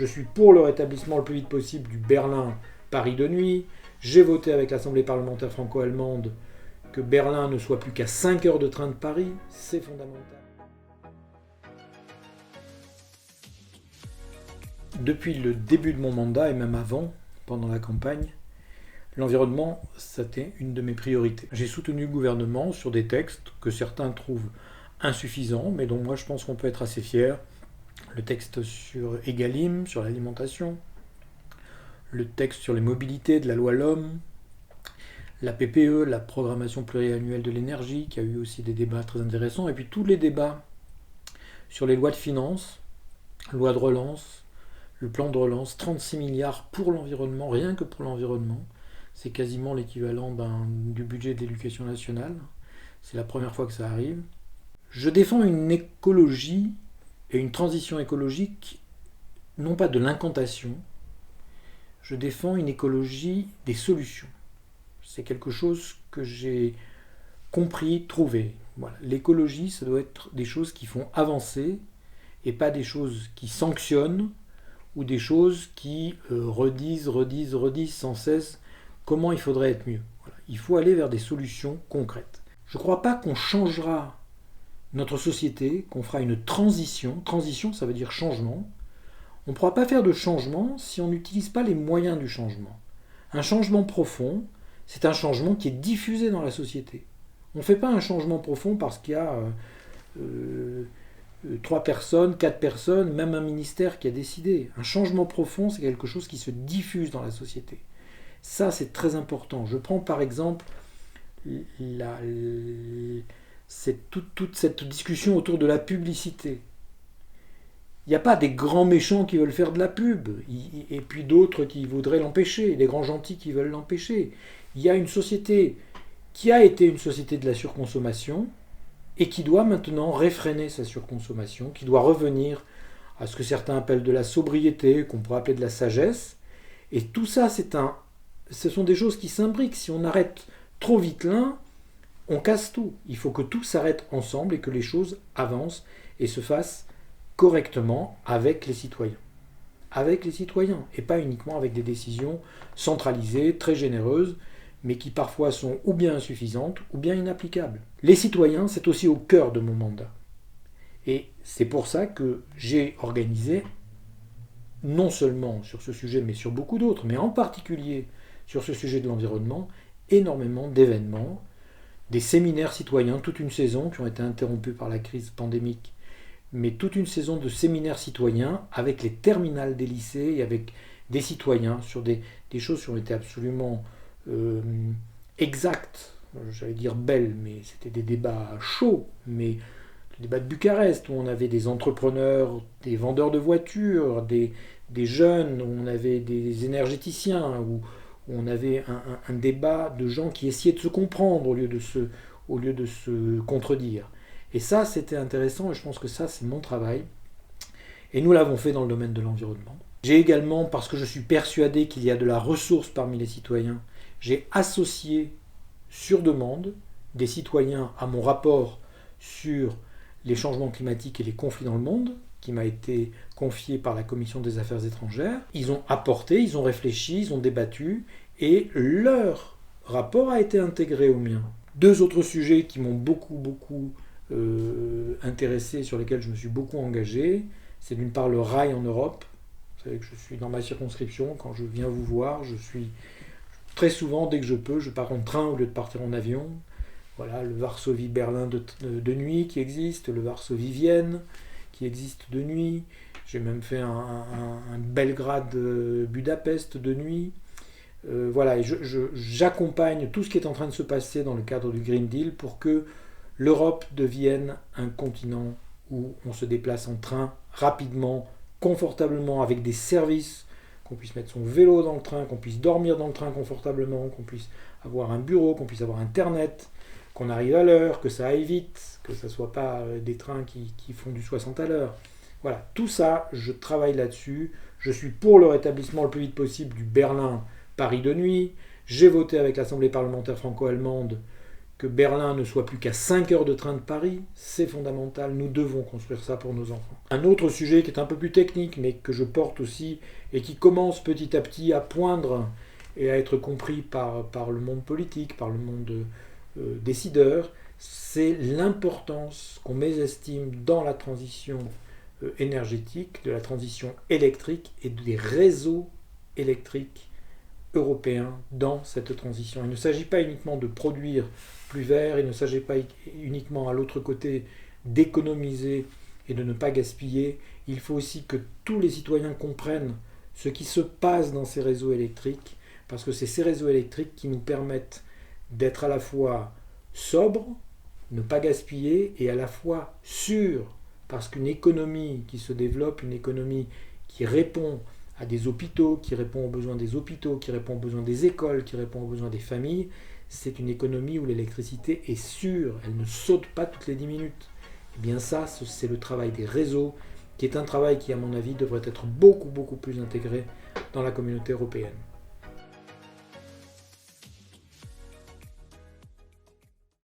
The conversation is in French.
Je suis pour le rétablissement le plus vite possible du Berlin-Paris de nuit. J'ai voté avec l'Assemblée parlementaire franco-allemande que Berlin ne soit plus qu'à 5 heures de train de Paris. C'est fondamental. Depuis le début de mon mandat, et même avant, pendant la campagne, l'environnement, c'était une de mes priorités. J'ai soutenu le gouvernement sur des textes que certains trouvent insuffisants, mais dont moi je pense qu'on peut être assez fier. Le texte sur Egalim, sur l'alimentation, le texte sur les mobilités de la loi LOM, la PPE, la programmation pluriannuelle de l'énergie, qui a eu aussi des débats très intéressants, et puis tous les débats sur les lois de finances, loi de relance, le plan de relance, 36 milliards pour l'environnement, rien que pour l'environnement. C'est quasiment l'équivalent du budget de l'éducation nationale. C'est la première fois que ça arrive. Je défends une écologie et une transition écologique, non pas de l'incantation, je défends une écologie des solutions. C'est quelque chose que j'ai compris, trouvé. Voilà. L'écologie, ça doit être des choses qui font avancer et pas des choses qui sanctionnent ou des choses qui redisent sans cesse comment il faudrait être mieux. Voilà. Il faut aller vers des solutions concrètes. Je ne crois pas qu'on changera notre société, qu'on fera une transition. Transition, ça veut dire changement. On ne pourra pas faire de changement si on n'utilise pas les moyens du changement. Un changement profond, c'est un changement qui est diffusé dans la société. On ne fait pas un changement profond parce qu'il y a 3 personnes, 4 personnes, même un ministère qui a décidé. Un changement profond, c'est quelque chose qui se diffuse dans la société. Ça, c'est très important. Je prends par exemple toute cette discussion autour de la publicité. Il n'y a pas des grands méchants qui veulent faire de la pub, et puis d'autres qui voudraient l'empêcher, des grands gentils qui veulent l'empêcher. Il y a une société qui a été une société de la surconsommation, et qui doit maintenant réfréner sa surconsommation, qui doit revenir à ce que certains appellent de la sobriété, qu'on pourrait appeler de la sagesse. Et tout ça, ce sont des choses qui s'imbriquent. Si on arrête trop vite l'un, on casse tout. Il faut que tout s'arrête ensemble et que les choses avancent et se fassent correctement avec les citoyens. Avec les citoyens, et pas uniquement avec des décisions centralisées, très généreuses, mais qui parfois sont ou bien insuffisantes ou bien inapplicables. Les citoyens, c'est aussi au cœur de mon mandat. Et c'est pour ça que j'ai organisé, non seulement sur ce sujet, mais sur beaucoup d'autres, mais en particulier sur ce sujet de l'environnement, énormément d'événements, des séminaires citoyens, toute une saison qui ont été interrompus par la crise pandémique, mais toute une saison de séminaires citoyens avec les terminales des lycées et avec des citoyens sur des choses qui ont été absolument exactes, j'allais dire belles, mais c'était des débats chauds, mais le débat de Bucarest, où on avait des entrepreneurs, des vendeurs de voitures, des jeunes, où on avait des énergéticiens, où on avait un débat de gens qui essayaient de se comprendre au lieu de se contredire. Et ça, c'était intéressant, et je pense que ça, c'est mon travail. Et nous l'avons fait dans le domaine de l'environnement. J'ai également, parce que je suis persuadé qu'il y a de la ressource parmi les citoyens, j'ai associé sur demande des citoyens à mon rapport sur les changements climatiques et les conflits dans le monde, qui m'a été confié par la Commission des Affaires étrangères. Ils ont apporté, ils ont réfléchi, ils ont débattu, et leur rapport a été intégré au mien. 2 autres sujets qui m'ont beaucoup intéressé, sur lesquels je me suis beaucoup engagé, c'est d'une part le rail en Europe. Vous savez que je suis dans ma circonscription, quand je viens vous voir, je suis très souvent, dès que je peux, je pars en train au lieu de partir en avion. Voilà, le Varsovie-Berlin de nuit qui existe, le Varsovie-Vienne qui existe de nuit. J'ai même fait un Belgrade-Budapest de nuit. Voilà, et j'accompagne tout ce qui est en train de se passer dans le cadre du Green Deal pour que l'Europe devienne un continent où on se déplace en train rapidement, confortablement, avec des services, qu'on puisse mettre son vélo dans le train, qu'on puisse dormir dans le train confortablement, qu'on puisse avoir un bureau, qu'on puisse avoir Internet, qu'on arrive à l'heure, que ça aille vite, que ça ne soit pas des trains qui font du 60 à l'heure. Voilà, tout ça, je travaille là-dessus. Je suis pour le rétablissement le plus vite possible du Berlin-Paris de nuit. J'ai voté avec l'Assemblée parlementaire franco-allemande que Berlin ne soit plus qu'à 5 heures de train de Paris, c'est fondamental, nous devons construire ça pour nos enfants. Un autre sujet qui est un peu plus technique, mais que je porte aussi, et qui commence petit à petit à poindre et à être compris par le monde politique, par le monde décideur, c'est l'importance qu'on mésestime dans la transition énergétique, de la transition électrique et des réseaux électriques européens dans cette transition. Il ne s'agit pas uniquement de produire plus vert, il ne s'agit pas uniquement à l'autre côté d'économiser et de ne pas gaspiller. Il faut aussi que tous les citoyens comprennent ce qui se passe dans ces réseaux électriques, parce que c'est ces réseaux électriques qui nous permettent d'être à la fois sobres, ne pas gaspiller, et à la fois sûrs, parce qu'une économie qui se développe, une économie qui répond à des hôpitaux, qui répond aux besoins des hôpitaux, qui répond aux besoins des écoles, qui répond aux besoins des familles, c'est une économie où l'électricité est sûre, elle ne saute pas toutes les 10 minutes. Et bien ça, c'est le travail des réseaux, qui est un travail qui, à mon avis, devrait être beaucoup plus intégré dans la communauté européenne.